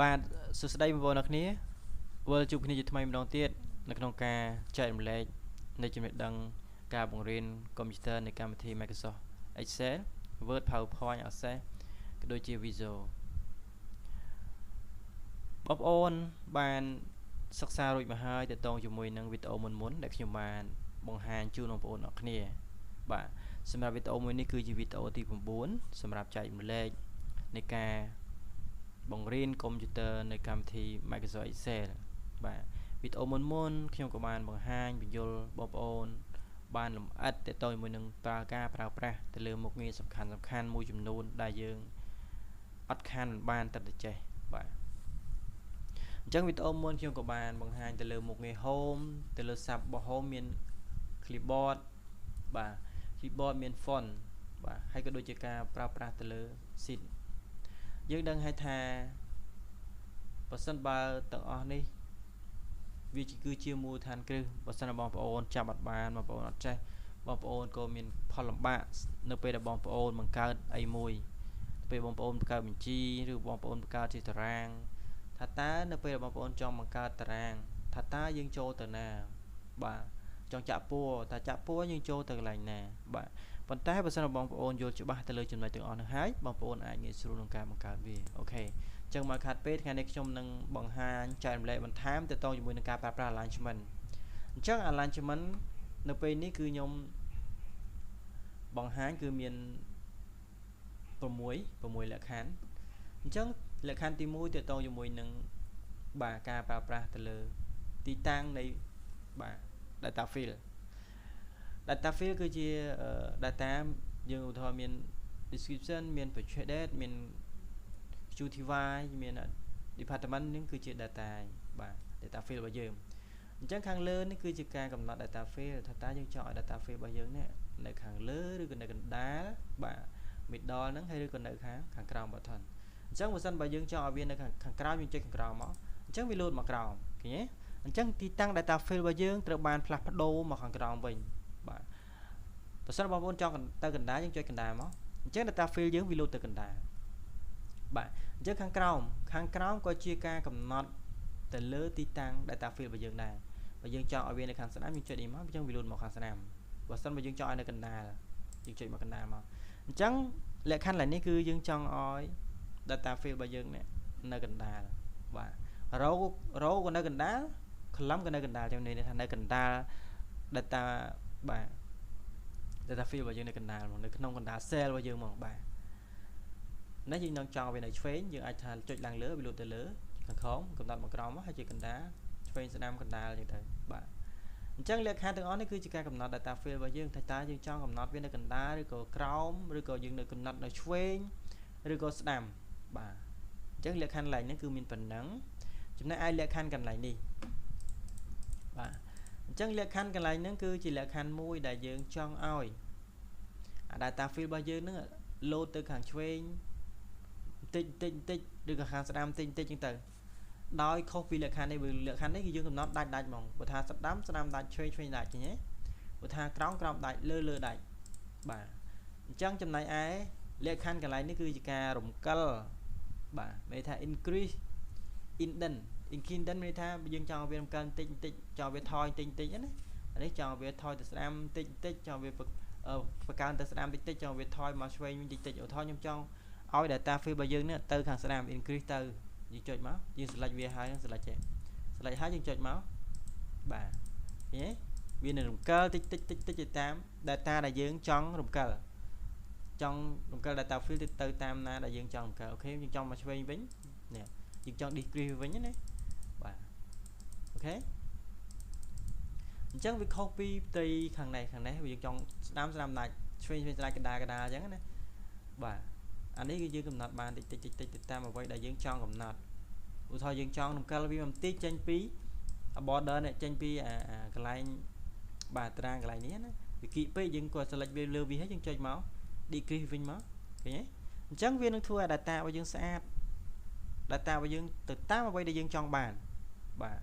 បាទសួស្តីបងប្អូនអរគ្នាវិលជួបគ្នាជាថ្មីម្ដងទៀតនៅក្នុងការចែករំលែកនៃចំណេះដឹងការបង្រៀនកុំព្យូទ័រនៃកម្មវិធី Microsoft Excel Word PowerPoint Access ក៏ដូចជា Visio បងប្អូនបានសិក្សារួចមកហើយទាក់ទងជាមួយនឹងវីដេអូមុនដែលខ្ញុំបានបង្ហាញជូនបងប្អូនអរគ្នាបាទសម្រាប់វីដេអូមួយនេះគឺជាវីដេអូទី9សម្រាប់ចែករំលែកនៃការបង្រៀនកុំព្យូទ័រនៅកម្មវិធី Microsoft Excel បាទវីដេអូមុនខ្ញុំក៏បានបង្ហាញបញ្យលបងប្អូនបានលម្អិតទាក់ទងជាមួយនឹងការប្រើប្រាស់ទៅលើមុខងារសំខាន់មួយចំនួនដែលយើងអត់ខានបានតែចេះបាទអញ្ចឹងវីដេអូមុនខ្ញុំក៏បានបង្ហាញទៅលើមុខងារ Home ទៅលើ Sub របស់ Home មាន Clipboard បាទ Clipboard មាន Font បាទហើយក៏ដូចជាការប្រើប្រាស់ទៅលើ Sheet យើងដឹងហើយថាបើសិនបើទាំងអស់នេះវាគឺជាមូលដ្ឋានគ្រឹះបើសិនបងប្អូនចាប់អត់បានបងប្អូនអត់ចេះបងប្អូនក៏មានផលលំបាកនៅពេលដែលបងប្អូនបង្កើតអីមួយពេលបងប្អូនបង្កើតបញ្ជីឬបងប្អូនបង្កើតជាតារាងថាតើនៅពេលបងប្អូនចង់បង្កើតតារាងថាតើយើងចូលទៅណាបាទចង់ចាក់ពួរតើចាក់ពួរយើងចូលទៅកន្លែងណាបាទប៉ុន្តែបើសិនបងប្អូនយល់ច្បាស់ទៅលើចំណុចទាំងអស់នោះហើយបងប្អូនអាចងាយស្រួលក្នុងការបង្កើតវាអូខេអញ្ចឹងមកខាត់ពេកថ្ងៃនេះខ្ញុំនឹងបង្ហាញចែករំលែកបន្ថែមទៅតជាមួយនឹងការប្រើប្រាស់ alignment អញ្ចឹង alignment នៅពេលនេះគឺខ្ញុំបង្ហាញគឺមាន6លក្ខខណ្ឌអញ្ចឹងលក្ខខណ្ឌទី1ទាក់ទងជាមួយនឹងបាទការប្រើប្រាស់ទៅលើទីតាំងនៃបាទ data field data field គឺជា data យើងឧទាហរណ៍មាន description មាន purchase date មាន QTY មាន department នេះគឺជា data បាទ data field របស់យើងអញ្ចឹងខាងលើនេះគឺជាការកំណត់ data field ថាតើយើងចង់ឲ្យ data field របស់យើងនេះនៅខាងលើឬក៏នៅកណ្ដាលបាទ middle ហ្នឹងហើយឬក៏នៅខាងក្រោម button អញ្ចឹងបើសិនបើយើងចង់ឲ្យវានៅខាងក្រោមយើងចុចខាងក្រោមមកអញ្ចឹងវាលោតមកក្រោមឃើញទេអញ្ចឹងទីតាំង data field របស់យើងត្រូវបានផ្លាស់ប្ដូរមកខាងក្រោមវិញបាទបើសិនបងប្អូនចង់ទៅកណ្ដាលយើងចុចកណ្ដាលមកអញ្ចឹង data field យើងវាលោតទៅកណ្ដាលបាទអញ្ចឹងខាងក្រោមក៏ជាការកំណត់ទៅលើទីតាំង data field របស់យើងដែរបើយើងចង់ឲ្យវានៅខាងស្ដាំយើងចុចនេះមកអញ្ចឹងវាលោតមកខាងស្ដាំបើសិនបើយើងចង់ឲ្យនៅកណ្ដាលយើងចុចមកកណ្ដាលមកអញ្ចឹងលក្ខខណ្ឌឡើយនេះគឺយើងចង់ឲ្យ data field របស់យើងនេះនៅកណ្ដាលបាទ row ក៏នៅកណ្ដាល column ក៏នៅកណ្ដាលចំណេះថានៅកណ្ដាល data បាទ data field របស់យើងនៅកណ្ដាលមកនៅក្នុងកណ្ដាល cell របស់យើងមកបាទនេះយើងនឹងចង់វានៅឆ្វេងយើងអាចថាចុចឡើងលើវាលោតទៅលើខាងក្រោមកំណត់មកក្រោមមកហើយជាកណ្ដាលឆ្វេងស្ដាំកណ្ដាលអញ្ចឹងទៅបាទអញ្ចឹងលក្ខខណ្ឌទាំងអស់នេះគឺជាការកំណត់ data field របស់យើងថាតើយើងចង់កំណត់វានៅកណ្ដាលឬក៏ក្រោមឬក៏យើងនៅកំណត់នៅឆ្វេងឬក៏ស្ដាំបាទអញ្ចឹងលក្ខខណ្ឌកន្លែងនេះគឺមានប៉ុណ្ណឹងចំណែកឯលក្ខខណ្ឌកន្លែងនេះបាទអញ្ចឹងលក្ខខណ្ឌកន្លែងហ្នឹងគឺជាលក្ខខណ្ឌមួយដែលយើងចង់ឲ្យអា data field របស់យើងហ្នឹងលោតទៅខាងឆ្វេងបន្តិចឬក៏ខាងស្ដាំបន្តិចអញ្ចឹងទៅដោយខុសពីលក្ខខណ្ឌនេះលក្ខខណ្ឌនេះគឺយើងកំណត់ដាច់ហ្មងបើថាស្ដាំដាច់ឆ្វេងដាច់ឃើញទេបើថាក្រោមដាច់លើដាច់បាទអញ្ចឹងចំណែកឯលក្ខខណ្ឌកន្លែងនេះគឺជាការរំកិលបាទមានថា increase indent មានថាយើងចង់វារំកិលបន្តិចចង់វាថយបន្តិចណាអានេះចង់វាថយទៅស្ដាំបន្តិចចង់វាបង្កើនទៅស្ដាំបន្តិចចង់វាថយមកឆ្វេងបន្តិចឧទាហរណ៍ខ្ញុំចង់ឲ្យ data field របស់យើងនេះទៅខាងស្ដាំ increase ទៅយើងចុចមកយើង select វាហើយ select ហើយយើងចុចមកបាទឃើញទេវានឹងរំកិលតិចទៅតាម data ដែលយើងចង់រំកិល data field ទៅតាមណាដែលយើងចង់រំកិលអូខេយើងចង់មកឆ្វេងវិញនេះយើងចង់ decrease វិញណាបាទអូខេអញ្ចឹងវាខុសពីផ្ទៃខាងនេះយើងចង់ស្ដាំដាច់ឆ្វេងស្ដាច់កណ្ដាលអញ្ចឹងណាបាទអានេះគឺយើងកំណត់បានតិចទៅតាមអ្វីដែលយើងចង់កំណត់ឧទាហរណ៍យើងចង់រំកិលវាបន្តិចចេញពី border នេះចេញពីកន្លែងបាទតារាងកន្លែងនេះណាវាគីពេកយើងក៏ select វាលើវាហើយយើងចុចមក decrease វិញមកឃើញទេអញ្ចឹងវានឹងធ្វើឲ្យ data របស់យើងស្អាត data របស់យើងទៅតាមអ្វីដែលយើងចង់បានបាទ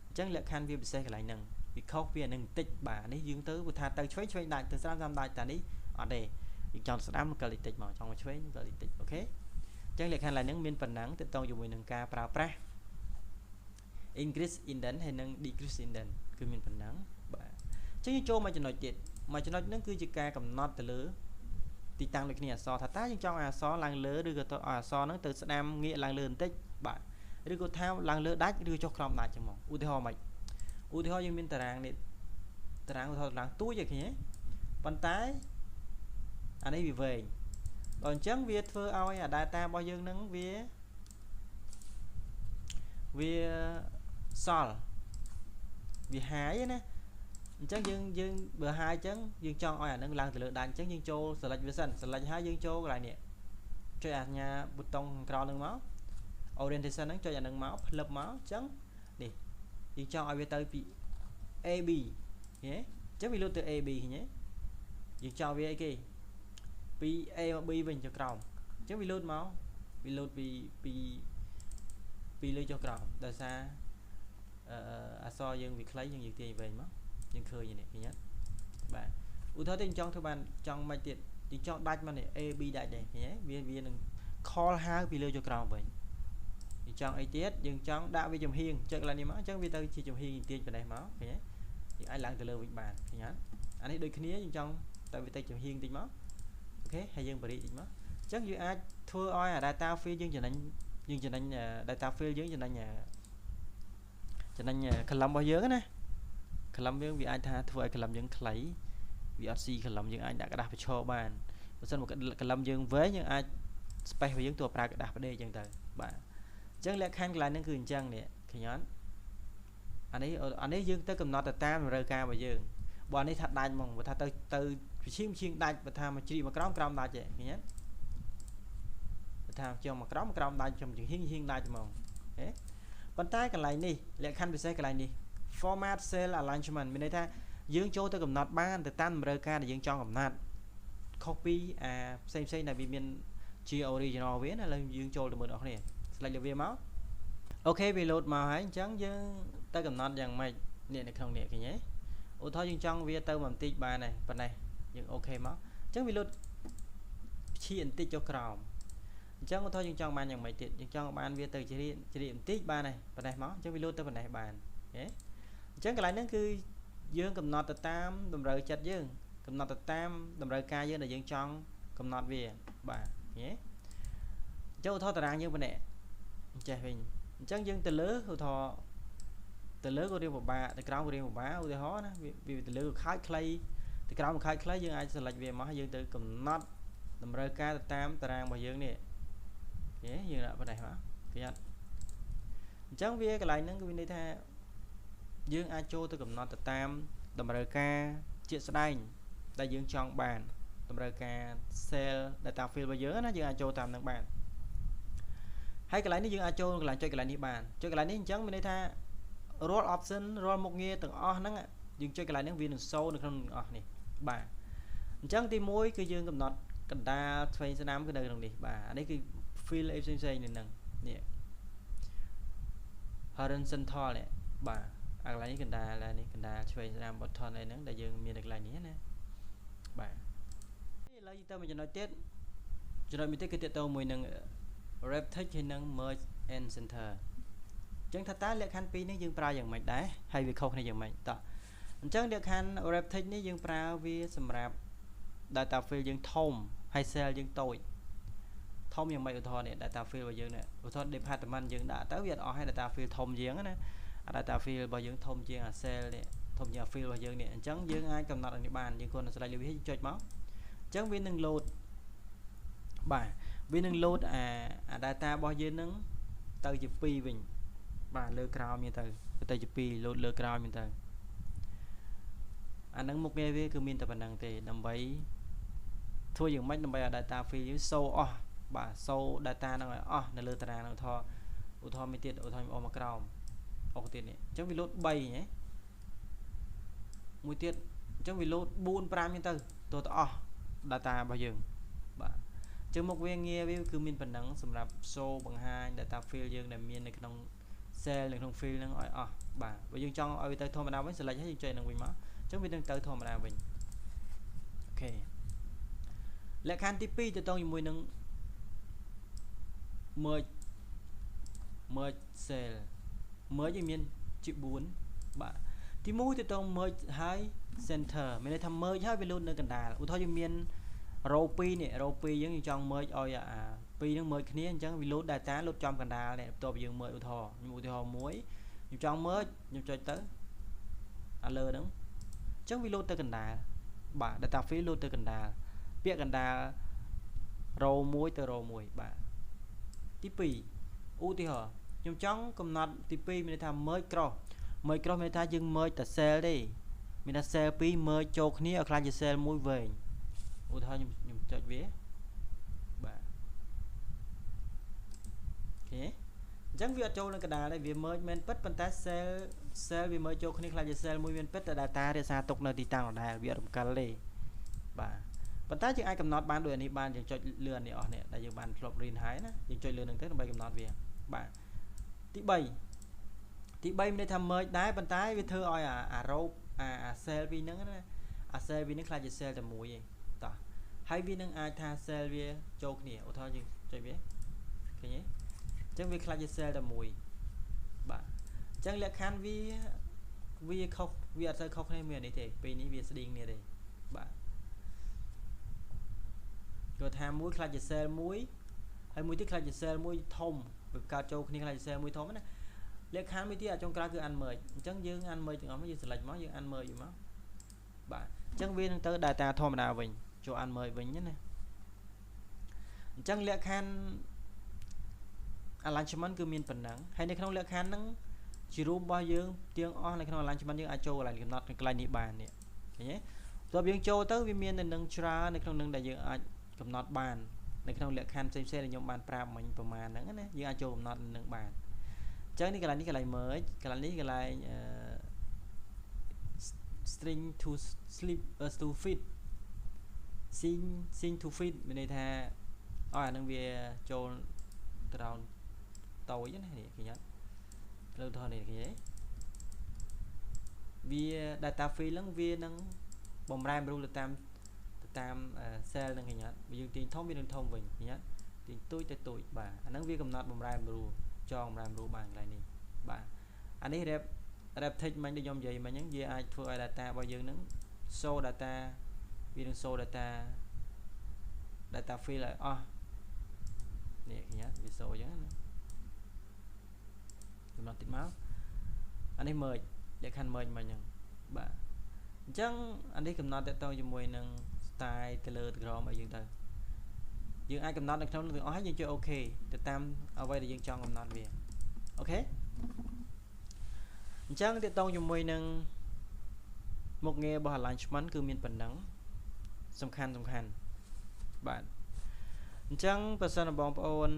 អញ្ចឹងលក្ខខណ្ឌវាពិសេសកន្លែងហ្នឹងវាខុសពីអានឹងបន្តិចបាទនេះយើងទៅថាទៅឆ្វេងដាច់ទៅស្ដាំដាច់តែនេះអត់ទេយើងចង់ស្ដាំកលតិចមកចង់មកឆ្វេងកលតិចអូខេ ចឹងលក្ខខណ្ឌ line ហ្នឹងមានប៉ុណ្ណឹងទាក់ទងជាមួយនឹងការប្រើប្រាស់ increase indent ហើយនិង decrease indent គឺមានប៉ុណ្ណឹងបាទចឹងយើងចូលមកចំណុចទៀតមកចំណុចហ្នឹងគឺជាការកំណត់ទៅលើទីតាំងដូចគ្នាអក្សរថាតើយើងចង់ឲ្យអក្សរឡើងលើឬក៏ទៅឲ្យអក្សរហ្នឹងទៅស្ដាំងាកឡើងលើបន្តិចបាទឬក៏ថាឡើងលើដាច់ឬចុះក្រោមដាច់ចឹងមកឧទាហរណ៍យើងមានតារាងនេះតារាងឧទាហរណ៍តារាងទួយឯឃើញទេប៉ុន្តែអានេះវាវែងបើអញ្ចឹងវាធ្វើឲ្យអា data របស់យើងហ្នឹងវាសល់វាហាយណាអញ្ចឹងយើងបើហាយអញ្ចឹងយើងចង់ឲ្យអានឹងឡើងទៅលើដាច់អញ្ចឹងយើងចូល select វាសិន select ហើយយើងចូលកន្លែងនេះចុចអាសញ្ញាប៊ូតុងក្រោមនឹងមក orientation ហ្នឹងចុចអានឹងមកផ្លឹបមកអញ្ចឹងនេះយើងចង់ឲ្យវាទៅពី AB ឃើញទេអញ្ចឹងវាលូតទៅ AB ឃើញទេយើងចង់វាអីគេពី A មក B វិញចុះក្រោមអញ្ចឹងវាលូតមកវាលូតពីលើចុះក្រោមដោយសារអក្សរយើងវាខ្លីយើងទាញវែងមកយើងឃើញនេះឃើញទេបាទឧទាហរណ៍ទៅយើងចង់ធ្វើបានចង់មិនទៀតយើងចង់ដាច់មកនេះ A B ដាច់ដែរឃើញទេវានឹង call ហៅពីលើចុះក្រោមវិញយើងចង់អីទៀតយើងចង់ដាក់វាចំហៀងចុចកន្លែងនេះមកអញ្ចឹងវាទៅជាចំហៀងទាញប៉ុណ្ណេះមកឃើញទេយើងអាចឡើងទៅលើវិញបានឃើញទេអានេះដូចគ្នាយើងចង់តែវាទៅចំហៀងតិចមកអូខេហើយយើងបរិយតិចមកអញ្ចឹងយើងអាចធ្វើឲ្យ data field យើងចំណេញ data field យើងចំណេញ column របស់យើងណា column យើងវាអាចថាធ្វើឲ្យ column យើងខ្លីវាអត់ស៊ី column យើងអាចដាក់กระดาษប្រឈរបានបើសិនមក column យើងវែងយើងអាច space របស់យើងទោះប្រើกระดาษផ្ដេកអញ្ចឹងទៅបាទអញ្ចឹងលក្ខខណ្ឌកន្លែងហ្នឹងគឺអញ្ចឹងនេះឃើញអត់អានេះយើងទៅកំណត់ទៅតាមតម្រូវការរបស់យើងបើអានេះថាដាច់ហ្មងបើថាទៅវិឈៀងដាច់បើថាមកជ្រីកមកក្រោមដាច់ទេឃើញអត់បើថាជាងមកក្រោមដាច់ចំហៀងដាច់ហ្មងហេប៉ុន្តែកន្លែងនេះលក្ខខណ្ឌពិសេសកន្លែងនេះ format cell alignment មានន័យថាយើងចូលទៅកំណត់បានទៅតាមតម្រូវការដែលយើងចង់កំណត់ខុសពីអាផ្សេងដែលវាមានជា original វាណាឥឡូវយើងចូលទៅមើលអ្នកគ្នា select វាមកអូខេវា load មកហើយអញ្ចឹងយើងទៅកំណត់យ៉ាងម៉េចនេះនៅក្នុងនេះឃើញទេឧទាហរណ៍យើងចង់វាទៅបន្តិចបានហើយប៉ុណ្ណេះយើងអូខេមកអញ្ចឹងវា load ឈីបន្តិចចុះក្រោមអញ្ចឹងឧទាហរណ៍យើងចង់បានយ៉ាងម៉េចទៀតយើងចង់បានវាទៅជ្រៀកបន្តិចបានហើយប៉ុណ្ណេះមកអញ្ចឹងវា load ទៅប៉ុណ្ណេះបានហេអញ្ចឹងកន្លែងហ្នឹងគឺយើងកំណត់ទៅតាមតម្រូវចិត្តយើងកំណត់ទៅតាមតម្រូវការយើងដែលយើងចង់កំណត់វាបាទហេចុះឧទាហរណ៍តារាងយើងប៉ុណ្ណេះចេះវិញអញ្ចឹងយើងទៅលើឧទាហរណ៍ទៅលើក៏រៀងពិបាកទៅក្រោមក៏រៀងពិបាកឧទាហរណ៍ណាវាទៅលើខោចខ្លីទៅក្រោមខោចខ្លីយើងអាច select វាមកហើយយើងទៅកំណត់តម្រូវការទៅតាមតារាងរបស់យើងនេះហេយើងដាក់ប៉ុណ្ណេះមកឃើញអត់អញ្ចឹងវាកន្លែងហ្នឹងគឺមានន័យថាយើងអាចចូលទៅកំណត់ទៅតាមតម្រូវការជាក់ស្ដែងដែលយើងចង់បានតម្រូវការ cell data field របស់យើងណាយើងអាចចូលតាមនឹងបានហើយកន្លែងនេះយើងអាចចូលកន្លែងចុចកន្លែងនេះបានចុចកន្លែងនេះអញ្ចឹងមានន័យថារាល់ option រាល់មុខងារទាំងអស់ហ្នឹងយើងចុចកន្លែងហ្នឹងវានឹងសូនៅក្នុងអស់នេះបាទអញ្ចឹងទី1គឺយើងកំណត់កណ្ដាលឆ្វេងស្ដាំគឺនៅក្នុងនេះបាទអានេះគឺ field ផ្សេងនេះហ្នឹងនេះ horizontal នេះបាទអាកន្លែងនេះកណ្ដាលនេះកណ្ដាលឆ្វេងស្ដាំ button អីហ្នឹងដែលយើងមាននៅកន្លែងនេះណាបាទឥឡូវយើងទៅមួយចំណុចទៀតចំណុចមួយទៀតគឺទាក់ទងមួយនឹង wrap text ហើយនឹង merge and center អញ្ចឹងថាតើលក្ខខណ្ឌពីរនេះយើងប្រើយ៉ាងម៉េចដែរហើយវាខុសគ្នាយ៉ាងម៉េចតោះអញ្ចឹងលក្ខខណ្ឌ wrap text នេះយើងប្រើវាសម្រាប់ data field យើងធំហើយ cell យើងតូចធំយ៉ាងម៉េចឧទាហរណ៍នេះ data field របស់យើងនេះឧទាហរណ៍ department យើងដាក់ទៅវាអត់អស់ហើយ data field ធំជាងណាអា data field របស់យើងធំជាងអា cell នេះធំជាង field របស់យើងនេះអញ្ចឹងយើងអាចកំណត់នេះបានយើងគ្រាន់តែ select លើវាចុចមកអញ្ចឹងវានឹង load បាទវានឹង load អា data របស់យើងនឹងទៅជា2វិញបាទលើក្រោមមានទៅជា2 load លើក្រោមមានទៅអានឹងមុខងារវាគឺមានតែប៉ុណ្្នឹងទេដើម្បីធ្វើយ៉ាងម៉េចដើម្បីឲ្យ data field យើងសូអស់បាទសូ data ហ្នឹងឲ្យអស់នៅលើតារាងហ្នឹងឧទាហរណ៍មួយទៀតឧទាហរណ៍អស់មកក្រោមអស់ទៀតនេះអញ្ចឹងវា load 3ហ៎មួយទៀតអញ្ចឹងវា load 4 5ហ្នឹងទៅអស់ data របស់យើងបាទអញ្ចឹងមុខវាងារវាគឺមានប៉ុណ្ណឹងសម្រាប់សូបង្ហាញ data field យើងដែលមាននៅក្នុង cell នៅក្នុង field ហ្នឹងឲ្យអស់បាទបើយើងចង់ឲ្យវាទៅធម្មតាវិញ select ហើយយើងចុចនឹងវិញមកអញ្ចឹងវានឹងទៅធម្មតាវិញអូខេលក្ខខណ្ឌទី2ទៅតជាមួយនឹង merge merge cell merge យើងមានជា4បាទទី1ទៅតង merge ហើយ center មានន័យថា merge ហើយវាលោតនៅកណ្ដាលឧទាហរណ៍យើងមាន row 2នេះ row 2យើងចង់ merge ឲ្យអា2ហ្នឹង merge គ្នាអញ្ចឹងវាលោត data លោតចំកណ្ដាលនេះបន្ទាប់ពីយើង merge ឧទាហរណ៍មួយខ្ញុំចង់ merge ខ្ញុំចុចទៅអាលើហ្នឹងអញ្ចឹងវាលោតទៅកណ្ដាលបាទ data field លោតទៅកណ្ដាលពាក្យកណ្ដាល row 1ទៅ row 1បាទទី2ឧទាហរណ៍ខ្ញុំចង់កំណត់ទី2មានន័យថា merge cross មានន័យថាយើង merge តែ cell ទេមានថា cell 2 merge ចូលគ្នាឲ្យខ្លាចជា cell មួយវែងឧទាហរណ៍ខ្ញុំចុចវាបាទអូខេអញ្ចឹងវាអត់ចូលនៅកណ្ដាលទេវា merge មែនពិតប៉ុន្តែ cell វា merge ចូលគ្នាខ្លាចជា cell មួយមែនពិតតែ data រក្សាទុកនៅទីតាំងដដែលវាអត់រំកិលទេបាទប៉ុន្តែយើងអាចកំណត់បានដោយអានេះបានយើងចុចលើអានេះអស់នេះដែលយើងបានធ្លាប់រៀនហើយណាយើងចុចលើនឹងទៅដើម្បីកំណត់វាបាទទី3មានន័យថា merge ដែរប៉ុន្តែវាធ្វើឲ្យអា row អា cell ពីហ្នឹងណាអា cell ពីហ្នឹងខ្លាចជា cell តែមួយឯងតោះហើយវានឹងអាចថា cell វាចូលគ្នាឧទាហរណ៍យើងចុចវាឃើញទេអញ្ចឹងវាខ្លាចជា cell តែមួយបាទអញ្ចឹងលក្ខខណ្ឌវាខុសវាអត់សូវខុសគ្នាមាននេះទេពេលនេះវាស្តៀងគ្នាទេបាទគាត់ថាមួយខ្លាចជា cell មួយហើយមួយទៀតខ្លាចជា cell មួយធំវាកើតចូលគ្នាខ្លាចជា cell មួយធំណាលក្ខខណ្ឌមួយទៀតអាចុងក្រោយគឺ unmerge អញ្ចឹងយើង unmerge ទាំងអស់មកយើង select មកយើង unmerge វាមកបាទអញ្ចឹងវានឹងទៅ data ធម្មតាវិញចូល unmerge វិញណាអញ្ចឹងលក្ខខណ្ឌ alignment គឺមានប៉ុណ្ណឹងហើយនៅក្នុងលក្ខខណ្ឌហ្នឹងជារូបរបស់យើងទាំងអស់នៅក្នុង alignment យើងអាចចូលកន្លែងកំណត់កន្លែងនេះបាននេះឃើញទេតើយើងចូលទៅវាមាននៅនឹងច្រើននៅក្នុងនឹងដែលយើងអាចកំណត់បាននៅក្នុងលក្ខខណ្ឌផ្សេងៗដែលខ្ញុំបានប្រាប់មិញប្រមាណហ្នឹងណាយើងអាចចូលកំណត់នឹងបានអញ្ចឹងនេះកន្លែងនេះកន្លែង merge កន្លែងនេះកន្លែងstring to sleep to fit sync to fit មានន័យថាអានឹងវាចូលត្រោនតូចណានេះឃើញអត់លើថតនេះឃើញទេវា data field ហ្នឹងវានឹងបំរែបំរួលទៅតាម cell ហ្នឹងឃើញអត់យើងទាញធំវានឹងធំវិញឃើញអត់ទាញទូចទៅទូចបាទអាហ្នឹងវាកំណត់បំរែបំរួលចងបំរែបំរួលបានកន្លែងនេះបាទអានេះ reptext មិញដូចខ្ញុំនិយាយមិញហ្នឹងវាអាចធ្វើឲ្យ data របស់យើងហ្នឹង show data វានឹង show data field ឲ្យអស់នេះឃើញអត់វា show អញ្ចឹងណាកំណត់តិចមកអានេះ merge លក្ខខណ្ឌ merge មិញហ្នឹងបាទអញ្ចឹងអានេះកំណត់តទៅជាមួយនឹង style ទៅលើក្រមឲ្យយើងទៅយើងអាចកំណត់នៅក្នុងទាំងអស់ហើយយើងចុច OK ទៅតាមអ្វីដែលយើងចង់កំណត់វាអូខេអញ្ចឹងតទៅជាមួយនឹងមុខងាររបស់ alignment គឺមានប៉ុណ្ណឹងសំខាន់បាទអញ្ចឹងបើសិនបងប្អូន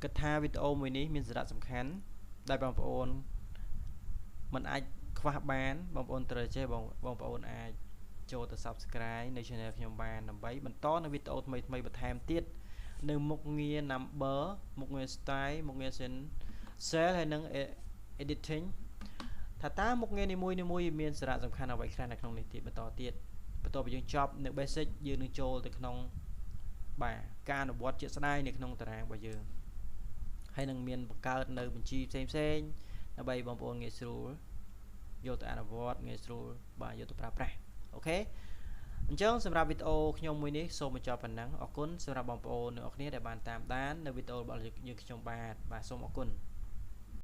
គិតថាវីដេអូមួយនេះមានសារៈសំខាន់ដែលបងប្អូនមិនអាចខ្វះបានបងប្អូនត្រូវចេះបងប្អូនអាចចូលទៅ subscribe នៅ channel ខ្ញុំបានដើម្បីបន្តនៅវីដេអូថ្មីបន្ថែមទៀតនៅមុខងារ number មុខងារ style មុខងារ cell ហើយនិង editing ថាតើមុខងារនីមួយមានសារៈសំខាន់អ្វីខ្លះនៅក្នុងនេះទៀតបន្តពីយើងចប់នៅ basic យើងនឹងចូលទៅក្នុងបាទការអនុវត្តជាក់ស្ដែងនៅក្នុងតារាងរបស់យើងហើយនឹងមានបង្កើតនៅបញ្ជីផ្សេងដើម្បីបងប្អូនងាយស្រួលយកទៅអនុវត្តងាយស្រួលបាទយកទៅប្រើប្រាស់អូខេអញ្ចឹងសម្រាប់វីដេអូខ្ញុំមួយនេះសូមបញ្ចប់ប៉ុណ្ណឹងអរគុណសម្រាប់បងប្អូនអ្នកនរគ្នាដែលបានតាមដាននៅវីដេអូរបស់យើងខ្ញុំបាទសូមអរគុណ